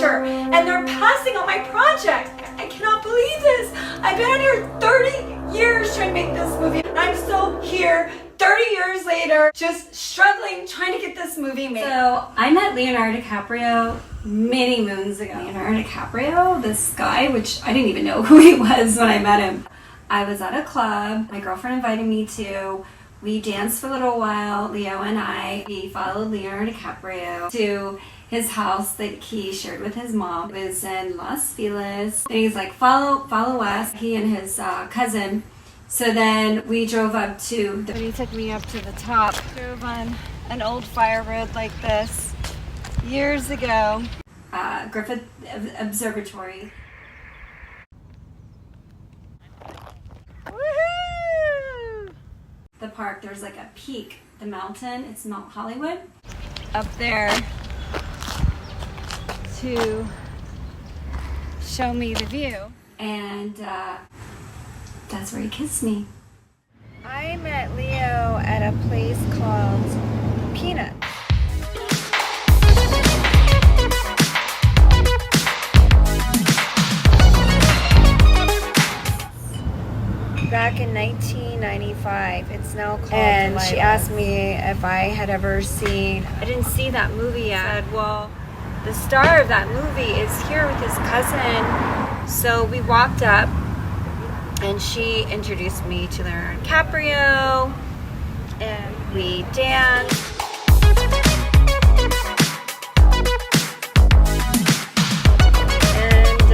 director, and they're passing on my project. I cannot believe this. I've been out here 30 years trying to make this movie. I'm still here 30 years later, just struggling, trying to get this movie made. So I met Leonardo DiCaprio many moons ago. Leonardo DiCaprio, this guy, which I didn't even know who he was when I met him. I was at a club, my girlfriend invited me to. We danced for a little while, Leo and I. We followed Leonardo DiCaprio to his house that he shared with his mom. It was in Los Feliz. And he's like, follow us, he and his cousin. So then we drove up to, he took me up to the top. Drove on an old fire road like this years ago. Griffith Observatory. Woohoo! The park, there's like a peak, the mountain, it's Mount Hollywood. Up there to show me the view. And that's where he kissed me. I met Leo at a place called Peanuts. Back in 1995, it's now called And she asked me if I had ever seen, I didn't see that movie yet. I said, well, the star of that movie is here with his cousin. So we walked up and she introduced me to Leonardo DiCaprio and we danced. And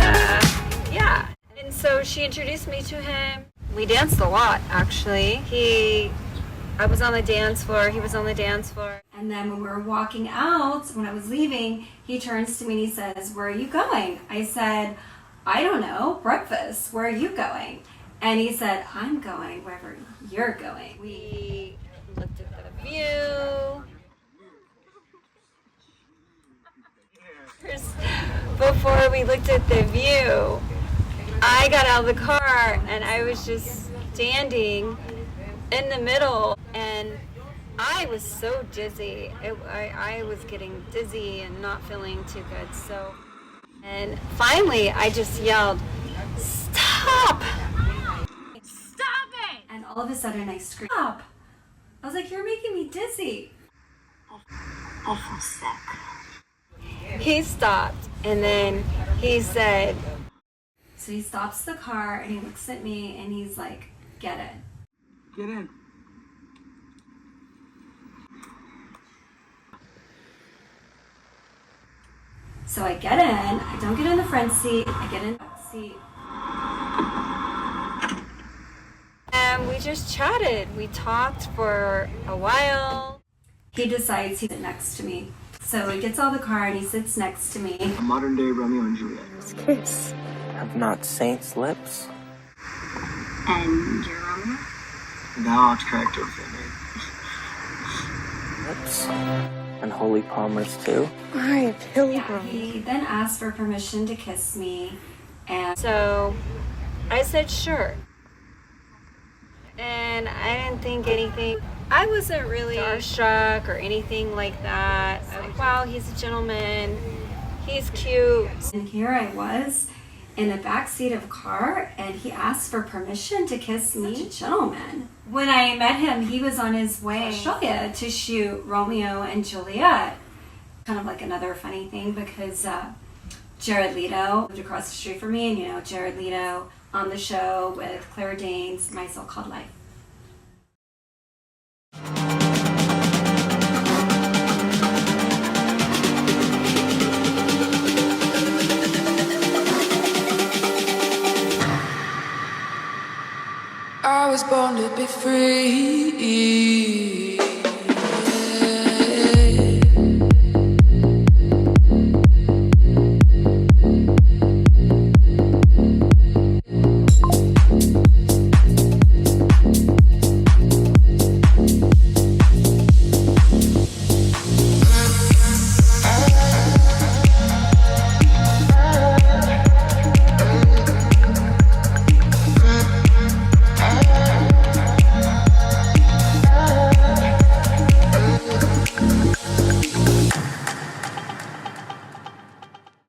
yeah, and so she introduced me to him. We danced a lot, actually. I was on the dance floor, he was on the dance floor. And then when we were walking out, when I was leaving, he turns to me and he says, where are you going? I said, I don't know, breakfast, where are you going? And he said, I'm going wherever you're going. We looked at the view. Before we looked at the view, I got out of the car and I was just standing in the middle and I was so dizzy. I was getting dizzy and not feeling too good. And finally I just yelled, stop! Stop it! And all of a sudden I screamed, stop! I was like, you're making me dizzy. I feel sick. He stopped and then he said, so he stops the car and he looks at me and he's like, get in. Get in. So I get in, I don't get in the front seat, I get in the back seat. And we just chatted. We talked for a while. He decides he'd sit next to me. So he gets out of the car and he sits next to me. A modern day Romeo and Juliet. Kiss. Have not saints' lips. And your Romeo? Thou art correct, O fair maid. Lips. And holy palmers too. Right, pilgrim. Yeah, he then asked for permission to kiss me. And so I said sure. And I didn't think anything. I wasn't really starstruck or anything like that. I was like, wow, he's a gentleman. He's cute. And here I was in the back seat of a car and he asked for permission to kiss me. Such a gentleman. When I met him, he was on his way to Australia to shoot Romeo and Juliet. Kind of like another funny thing because Jared Leto lived across the street from me, and you know Jared Leto on the show with Claire Danes, My So-Called Life. I was born to be free.